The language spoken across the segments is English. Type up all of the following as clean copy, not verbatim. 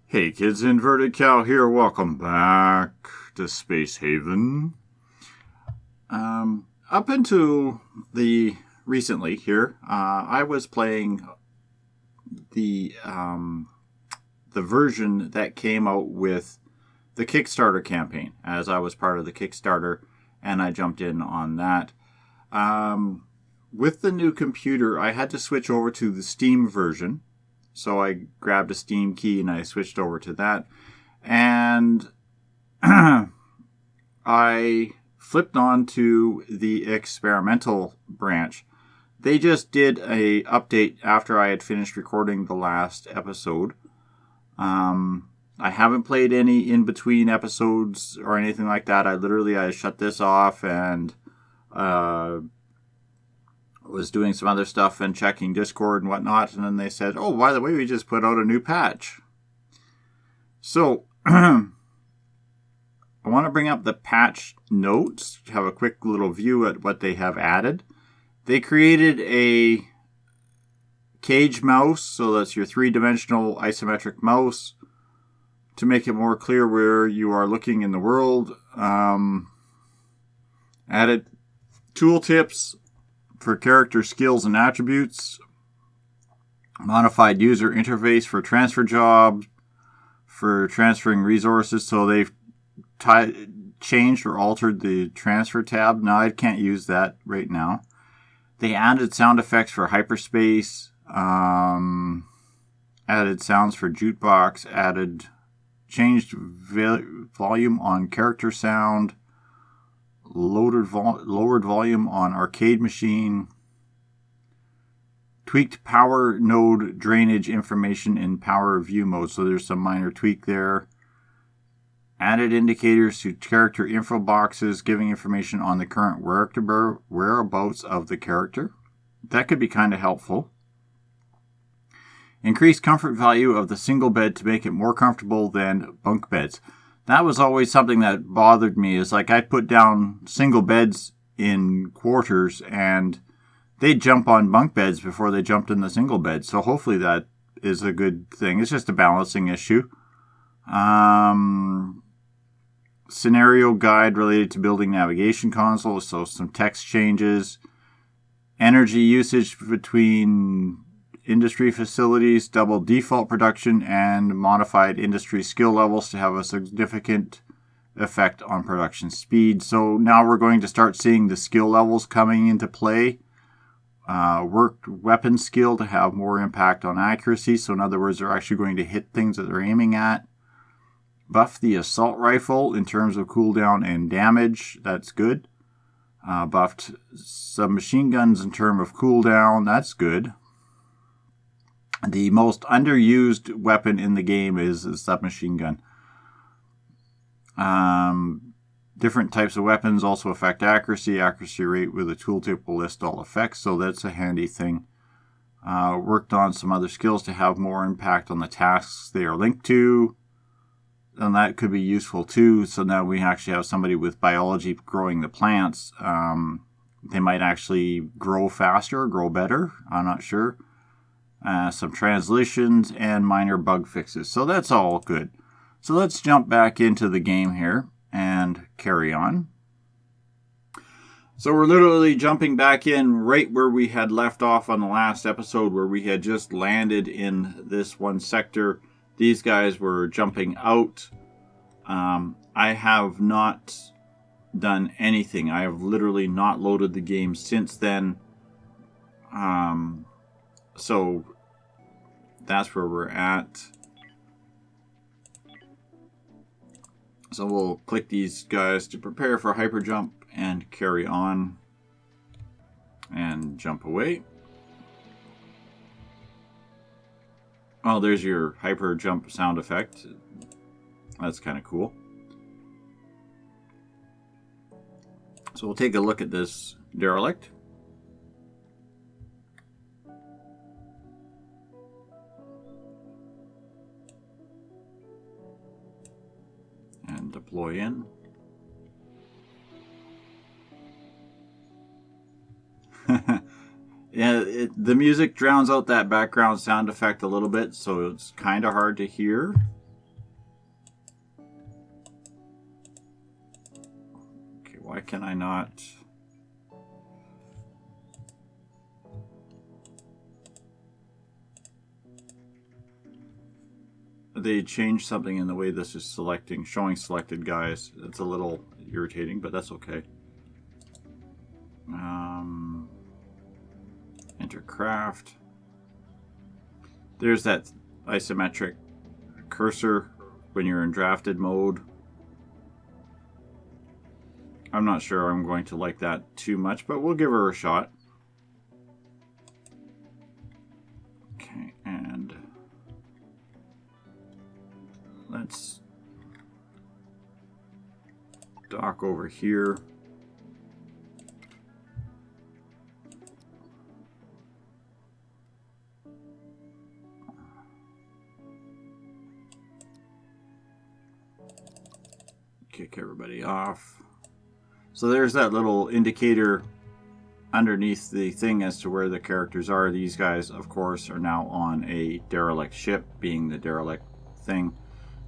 Hey kids, Inverted Cow here. Welcome back to Space Haven. Up into the recently here, I was playing the version that came out with the Kickstarter campaign, as I was part of the Kickstarter, and I jumped in on that. With the new computer, I had to switch over to the Steam version. So I grabbed a Steam key and I switched over to that. And I flipped on to the experimental branch. They just did a update after I had finished recording the last episode. I haven't played any in between episodes or anything like that. I shut this off and was doing some other stuff and checking Discord and whatnot, and then they said, oh, by the way, we just put out a new patch. So, I want to bring up the patch notes, have a quick little view at what they have added. They created a cage mouse, so that's your three-dimensional isometric mouse, to make it more clear where you are looking in the world. Added tooltips for character skills and attributes, modified user interface for transfer jobs, for transferring resources. So they've changed or altered the transfer tab. Now I can't use that right now. They added sound effects for hyperspace, added sounds for jukebox, changed volume on character sound, lowered volume on arcade machine, tweaked power node drainage information in power view mode, so there's some minor tweak there. Added indicators to character info boxes, giving information on the current whereabouts of the character. That could be kind of helpful. Increased comfort value of the single bed to make it more comfortable than bunk beds. That was always something that bothered me, is like I'd put down single beds in quarters and they'd jump on bunk beds before they jumped in the single bed. So hopefully that is a good thing. It's just a balancing issue. Scenario guide related to building navigation console, so some text changes. Energy usage between industry facilities, double default production, and modified industry skill levels to have a significant effect on production speed. So now we're going to start seeing the skill levels coming into play. Worked weapon skill to have more impact on accuracy. So in other words, they're actually going to hit things that they're aiming at. Buff the assault rifle in terms of cooldown and damage. That's good. Buffed submachine guns in terms of cooldown. That's good. The most underused weapon in the game is a submachine gun. Different types of weapons also affect accuracy. Accuracy rate with a tooltip will list all effects, so that's a handy thing. Worked on some other skills to have more impact on the tasks they are linked to, and that could be useful too. So now we actually have somebody with biology growing the plants. They might actually grow faster, grow better. I'm not sure. Some translations and minor bug fixes. So that's all good. So let's jump back into the game here and carry on. So we're literally jumping back in right where we had left off on the last episode, where we had just landed in this one sector. These guys were jumping out. I have not done anything. I have literally not loaded the game since then. So that's where we're at. So we'll click these guys to prepare for hyper jump and carry on and jump away. Oh, there's your hyper jump sound effect. That's kind of cool. So we'll take a look at this derelict. And deploy in. Yeah, the music drowns out that background sound effect a little bit, so it's kind of hard to hear. Why can I not? They changed something in the way this is showing selected guys. It's a little irritating, but that's okay. Enter craft. There's that isometric cursor when you're in drafted mode. I'm not sure I'm going to like that too much, but we'll give her a shot. Okay, and let's dock over here. Kick everybody off. So there's that little indicator underneath the thing as to where the characters are. These guys, of course, are now on a derelict ship, being the derelict thing.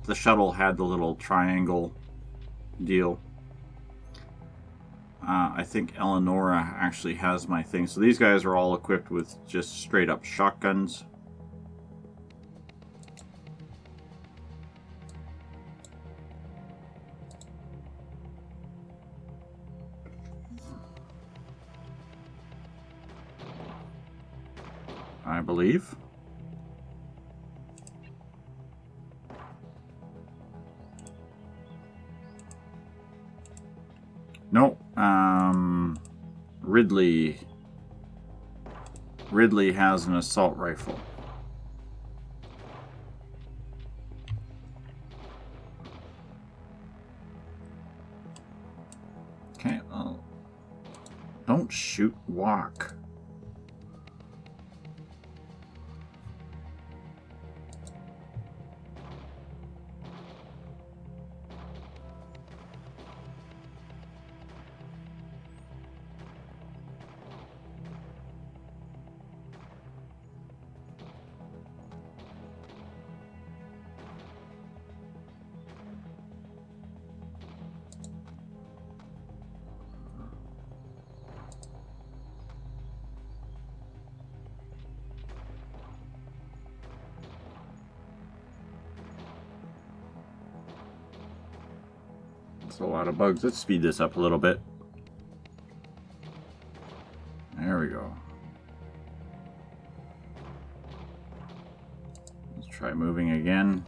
The shuttle had the little triangle deal. I think Eleonora actually has my thing. So these guys are all equipped with just straight up shotguns. I believe. No, Ridley has an assault rifle. Okay, don't shoot, walk. That's a lot of bugs. Let's speed this up a little bit. There we go. Let's try moving again.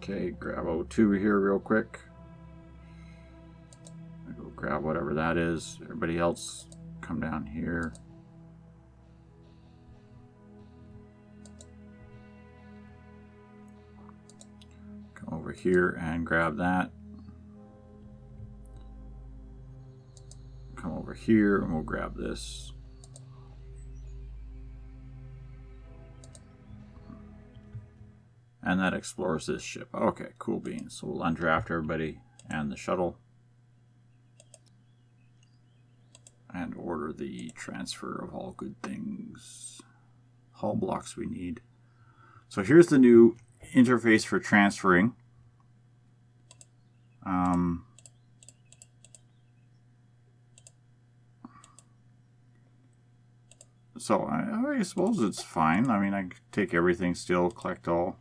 Okay, grab O2 here real quick. I go grab whatever that is. Everybody else, come down here. Come over here and grab that. Come over here and we'll grab this. And that explores this ship. Okay, cool beans. So we'll undraft everybody and the shuttle. And order the transfer of all good things. Hull blocks we need. So here's the new interface for transferring. So I suppose it's fine. I mean, I take everything still, collect all.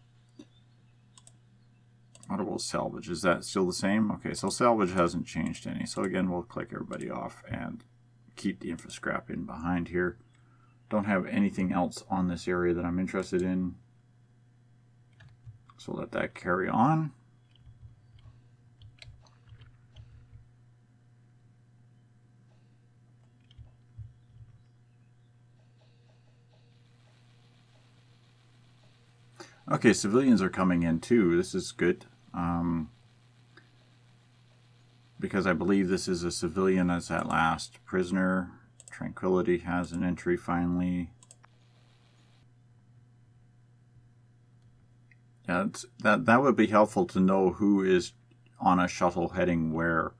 What about salvage? Is that still the same? Okay, so salvage hasn't changed any. So again, we'll click everybody off and keep the infra scrap in behind here. Don't have anything else on this area that I'm interested in. So let that carry on. Okay, civilians are coming in too. This is good. Because I believe this is a civilian as that last prisoner. Tranquility has an entry finally. Yeah, that would be helpful to know who is on a shuttle heading where.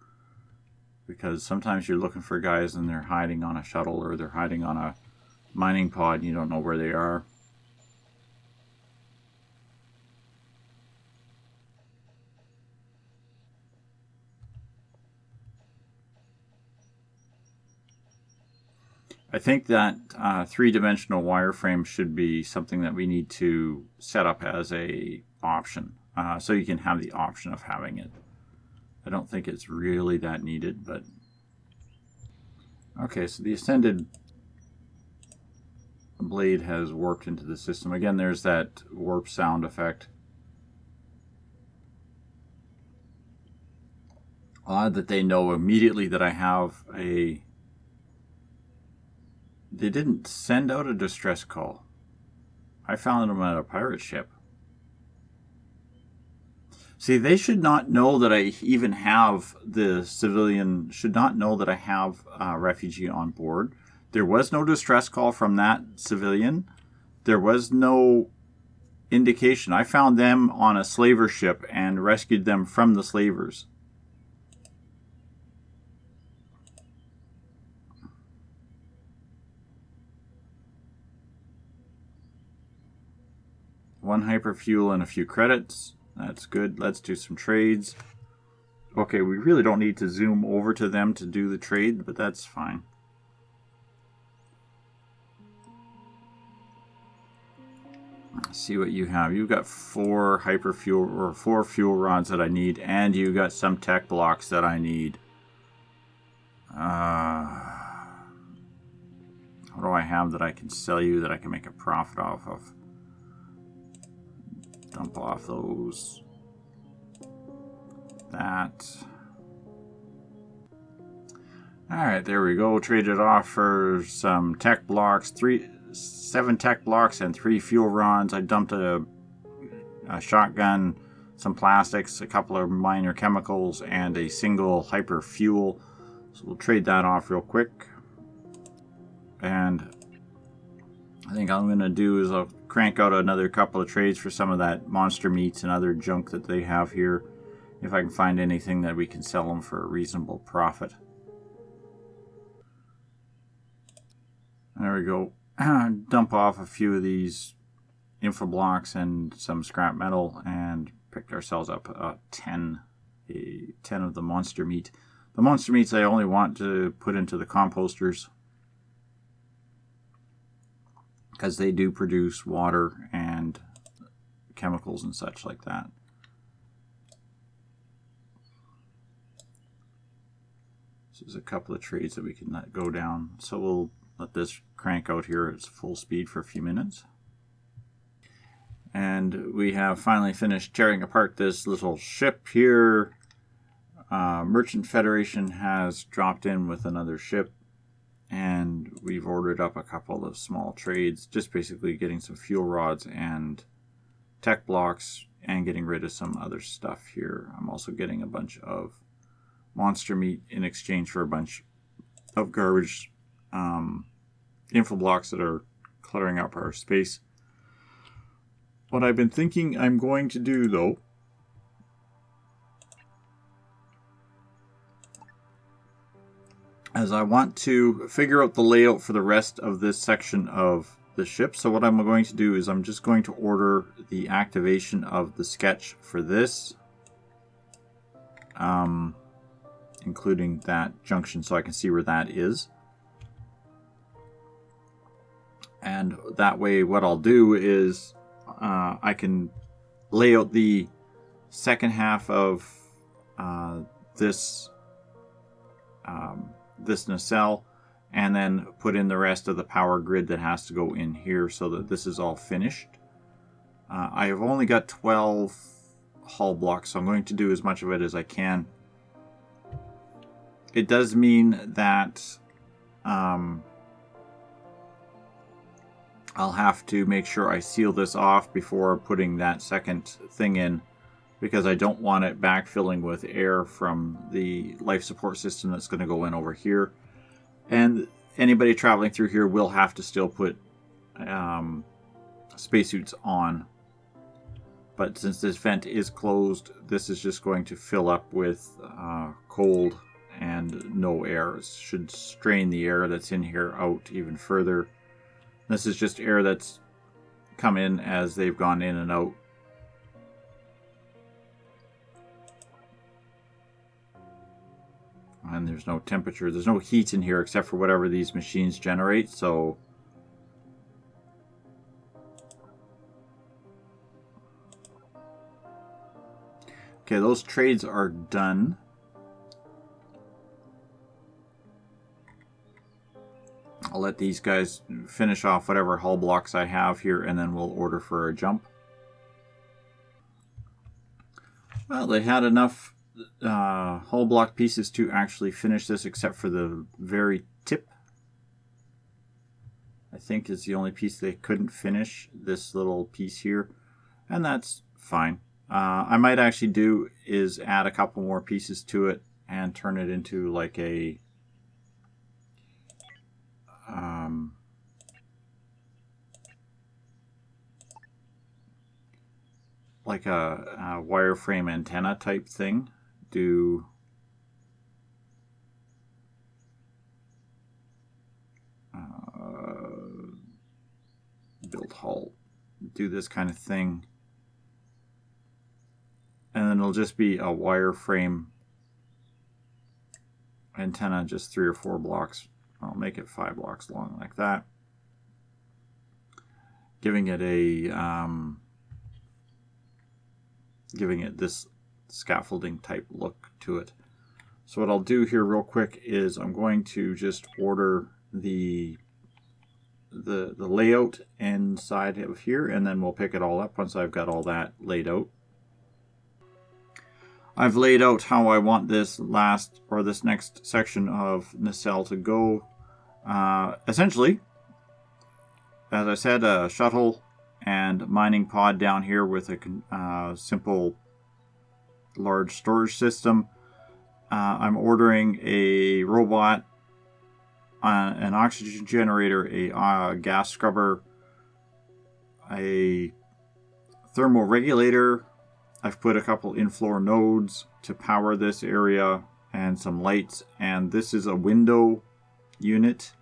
Because sometimes you're looking for guys and they're hiding on a shuttle or they're hiding on a mining pod and you don't know where they are. I think that three-dimensional wireframe should be something that we need to set up as a option, so you can have the option of having it. I don't think it's really that needed, but okay. So the ascended blade has warped into the system again. There's that warp sound effect. Odd that they know immediately that I have a. They didn't send out a distress call. I found them at a pirate ship. See, they should not know that I even have the civilian, should not know that I have a refugee on board. There was no distress call from that civilian. There was no indication. I found them on a slaver ship and rescued them from the slavers. One hyperfuel and a few credits. That's good. Let's do some trades. Okay, we really don't need to zoom over to them to do the trade, but that's fine. Let's see what you have. You've got 4 hyperfuel or 4 fuel rods that I need, and you got some tech blocks that I need. What do I have that I can sell you that I can make a profit off of? Dump off those. That. Alright, there we go. Traded off for some tech blocks. 7 tech blocks and 3 fuel rods. I dumped a shotgun, some plastics, a couple of minor chemicals, and a single hyper fuel. So we'll trade that off real quick. And I think all I'm going to do is I'll crank out another couple of trades for some of that monster meats and other junk that they have here. If I can find anything that we can sell them for a reasonable profit. There we go. Dump off a few of these info blocks and some scrap metal and picked ourselves up 10 of the monster meat. The monster meats I only want to put into the composters because they do produce water and chemicals and such like that. So there's a couple of trades that we can let go down. So we'll let this crank out here at full speed for a few minutes. And we have finally finished tearing apart this little ship here. Merchant Federation has dropped in with another ship. And we've ordered up a couple of small trades, just basically getting some fuel rods and tech blocks and getting rid of some other stuff here. I'm also getting a bunch of monster meat in exchange for a bunch of garbage info blocks that are cluttering up our space. What I've been thinking I'm going to do, though, as I want to figure out the layout for the rest of this section of the ship. So what I'm going to do is I'm just going to order the activation of the sketch for this, including that junction so I can see where that is. And that way what I'll do is I can lay out the second half of this nacelle and then put in the rest of the power grid that has to go in here so that this is all finished. I have only got 12 hull blocks, so I'm going to do as much of it as I can. It does mean that I'll have to make sure I seal this off before putting that second thing in, because I don't want it backfilling with air from the life support system that's going to go in over here. And anybody traveling through here will have to still put spacesuits on. But since this vent is closed, this is just going to fill up with cold and no air. It should strain the air that's in here out even further. This is just air that's come in as they've gone in and out. And there's no temperature. There's no heat in here except for whatever these machines generate. So okay, those trades are done. I'll let these guys finish off whatever hull blocks I have here, and then we'll order for a jump. Well, they had enough hull block pieces to actually finish this, except for the very tip. I think is the only piece they couldn't finish, this little piece here, and that's fine. I might actually do is add a couple more pieces to it and turn it into like a wireframe antenna type thing. Do build hull, do this kind of thing, and then it'll just be a wireframe antenna, just 3 or 4 blocks. I'll make it 5 blocks long like that, giving it this scaffolding type look to it. So what I'll do here real quick is I'm going to just order the layout inside of here, and then we'll pick it all up once I've got all that laid out. I've laid out how I want this next section of nacelle to go. Essentially, as I said, a shuttle and mining pod down here with a simple large storage system. I'm ordering a robot, an oxygen generator, a gas scrubber, a thermal regulator. I've put a couple in-floor nodes to power this area and some lights, and this is a window unit.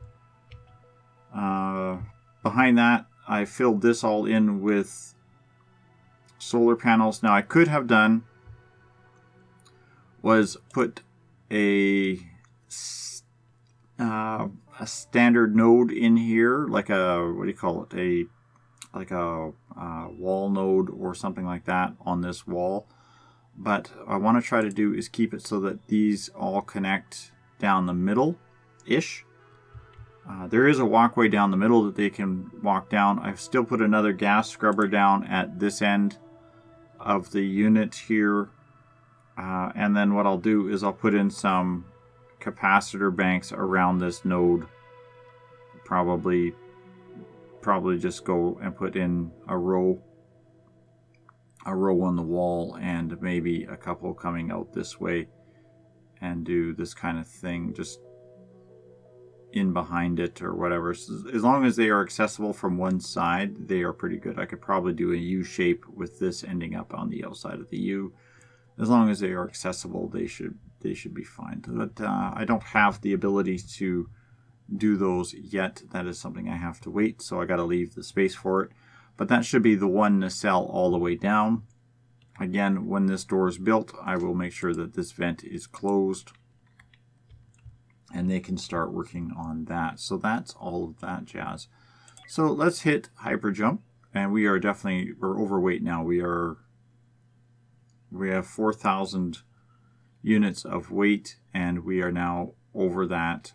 Behind that, I filled this all in with solar panels. Now I could have done was put a standard node in here, like a, what do you call it, like a wall node or something like that on this wall. But what I want to try to do is keep it so that these all connect down the middle-ish. There is a walkway down the middle that they can walk down. I've still put another gas scrubber down at this end of the unit here. And then what I'll do is I'll put in some capacitor banks around this node. Probably just go and put in a row on the wall, and maybe a couple coming out this way, and do this kind of thing just in behind it or whatever. So as long as they are accessible from one side, they are pretty good. I could probably do a U shape with this ending up on the outside of the U. As long as they are accessible, they should be fine. But I don't have the ability to do those yet. That is something I have to wait, so I got to leave the space for it. But that should be the one nacelle all the way down. Again, when this door is built, I will make sure that this vent is closed, and they can start working on that. So that's all of that jazz. So let's hit hyper jump, and we're overweight now. We have 4,000 units of weight, and we are now over that.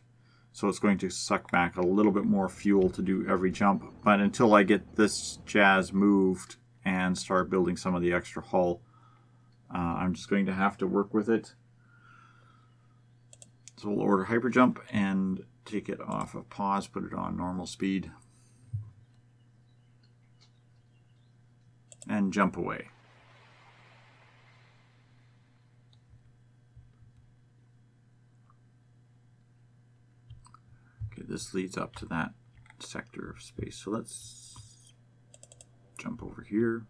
So it's going to suck back a little bit more fuel to do every jump. But until I get this jazz moved and start building some of the extra hull, I'm just going to have to work with it. So we'll order hyper jump and take it off of pause, put it on normal speed. and jump away. Okay, this leads up to that sector of space. So let's jump over here.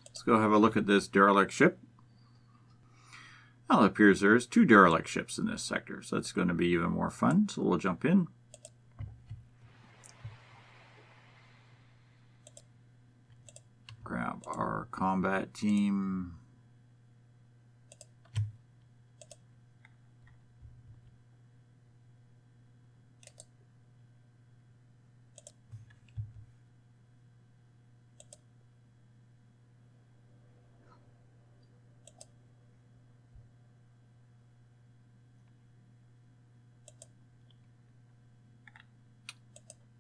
Let's go have a look at this derelict ship. Well, it appears there's 2 derelict ships in this sector, so that's going to be even more fun. So we'll jump in. Grab our combat team.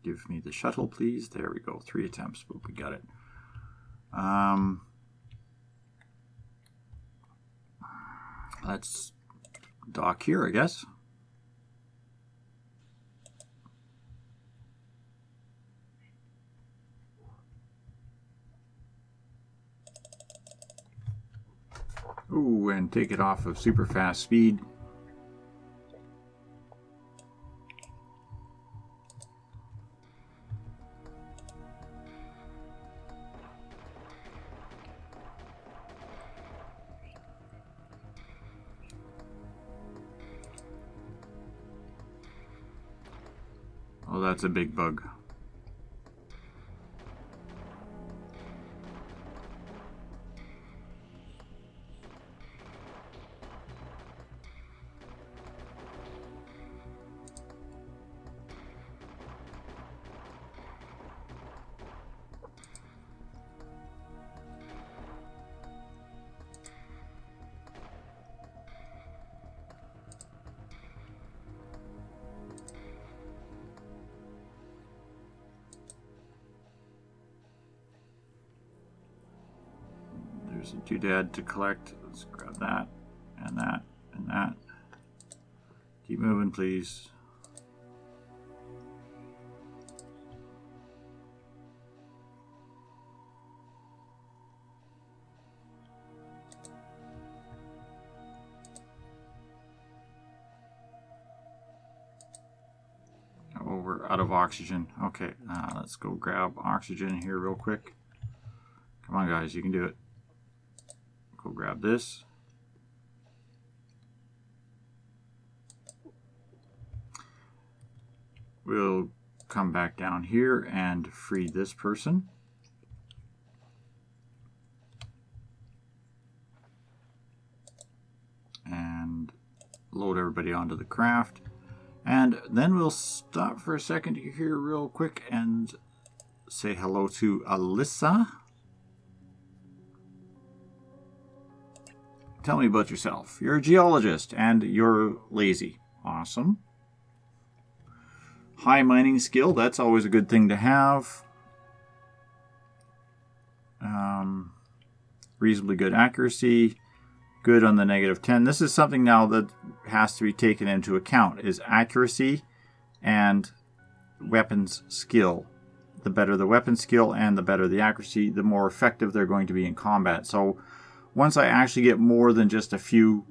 Give me the shuttle, please. There we go. 3 attempts, but we got it. Let's dock here, I guess. Ooh, and take it off of super fast speed. Oh, that's a big bug. There's a doodad to collect. Let's grab that, and that, and that. Keep moving, please. Oh, we're out of oxygen. Okay, let's go grab oxygen here real quick. Come on, guys, you can do it. Go grab this. We'll come back down here and free this person. And load everybody onto the craft. And then we'll stop for a second here real quick and say hello to Alyssa. Tell me about yourself. You're a geologist and you're lazy. Awesome. High mining skill, that's always a good thing to have. Reasonably good accuracy. Good on the -10. This is something now that has to be taken into account, is accuracy and weapons skill. The better the weapon skill and the better the accuracy, the more effective they're going to be in combat. So once I actually get more than just a few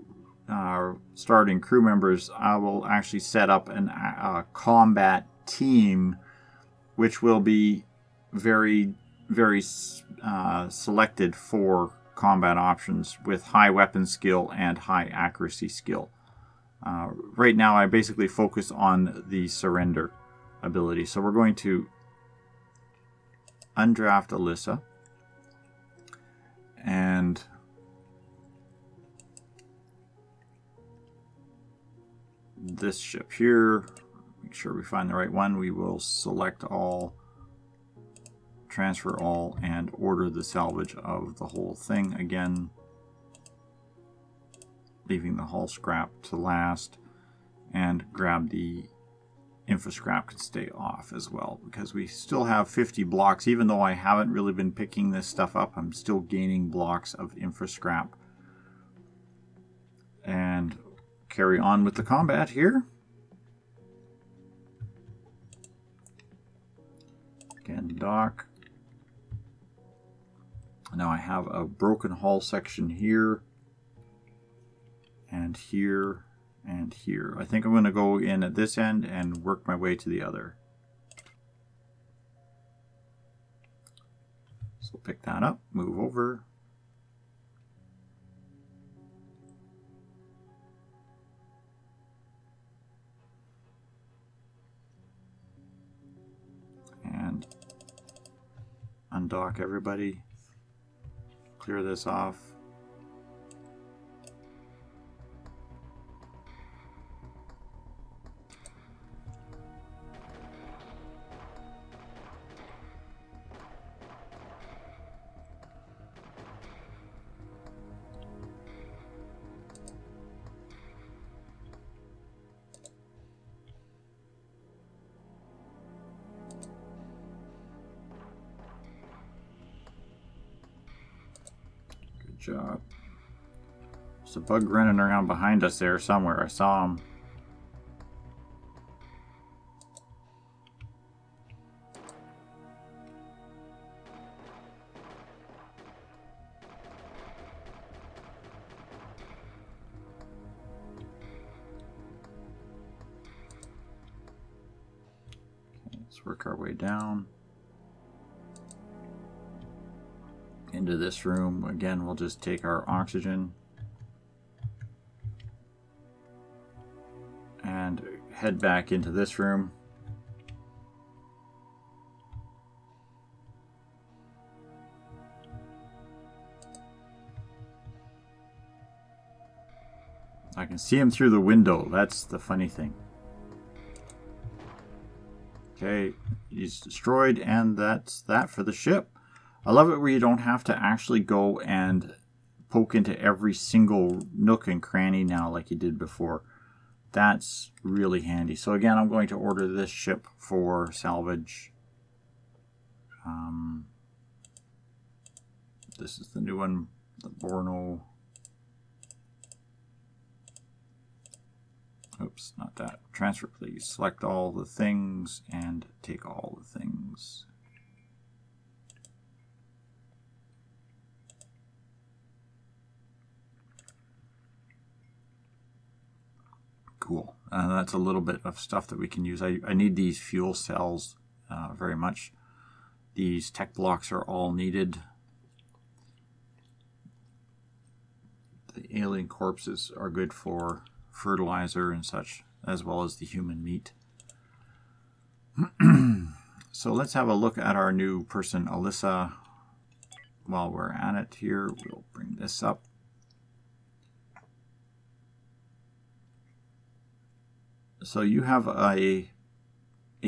starting crew members, I will actually set up a combat team, which will be very, very selected for combat options with high weapon skill and high accuracy skill. Right now, I basically focus on the surrender ability. So we're going to undraft Alyssa and this ship here. Make sure we find the right one. We will select all, transfer all, and order the salvage of the whole thing again, leaving the hull scrap to last, and grab the infrascrap could stay off as well, because we still have 50 blocks. Even though I haven't really been picking this stuff up, I'm still gaining blocks of infrascrap. And carry on with the combat here. Again, dock. Now I have a broken hull section here, and here, and here. I think I'm going to go in at this end and work my way to the other. So pick that up, move over. And undock everybody. Clear this off. Job. There's a bug running around behind us there somewhere. I saw him. Okay, let's work our way down into this room. Again, we'll just take our oxygen and head back into this room. I can see him through the window. That's the funny thing. Okay, he's destroyed, and that's that for the ship. I love it where you don't have to actually go and poke into every single nook and cranny now like you did before. That's really handy. So again, I'm going to order this ship for salvage. This is the new one, the Borno. Oops, not that. Transfer, please. Select all the things and take all the things. Cool. That's a little bit of stuff that we can use. I need these fuel cells very much. These tech blocks are all needed. The alien corpses are good for fertilizer and such, as well as the human meat. So let's have a look at our new person, Alyssa. While we're at it here, we'll bring this up. So you have a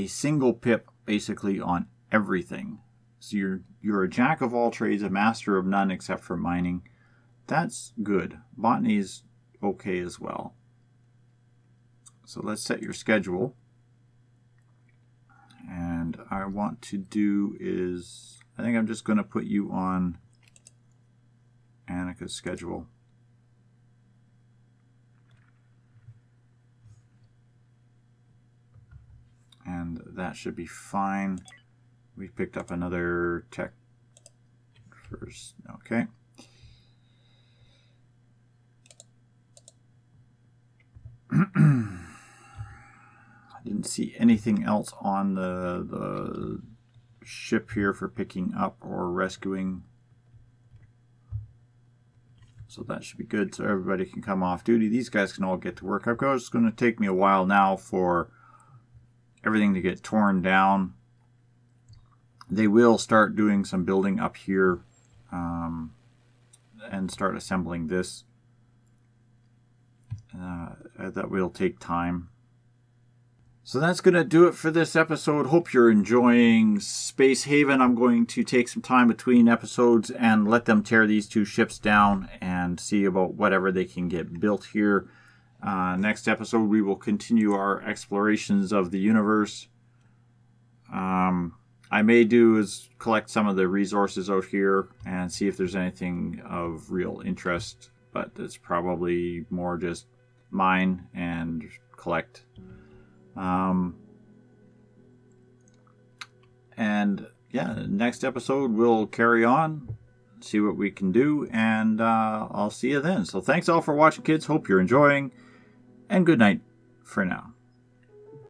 single pip basically on everything. So you're a jack of all trades, a master of none except for mining. That's good. Botany's okay as well. So let's set your schedule. And I want to do is, I think I'm just going to put you on Annika's schedule. And that should be fine. We picked up another tech first. Okay. I didn't see anything else on the ship here for picking up or rescuing. So that should be good. So everybody can come off duty. These guys can all get to work. Of course, it's going to take me a while now for everything to get torn down. They will start doing some building up here and start assembling this. That will take time. So that's going to do it for this episode. Hope you're enjoying Space Haven. I'm going to take some time between episodes and let them tear these two ships down and see about whatever they can get built here. Next episode, we will continue our explorations of the universe. I may do is collect some of the resources out here and see if there's anything of real interest, but it's probably more just mine and collect. And yeah, next episode we'll carry on, see what we can do, and I'll see you then. So thanks all for watching, kids. Hope you're enjoying, and good night for now.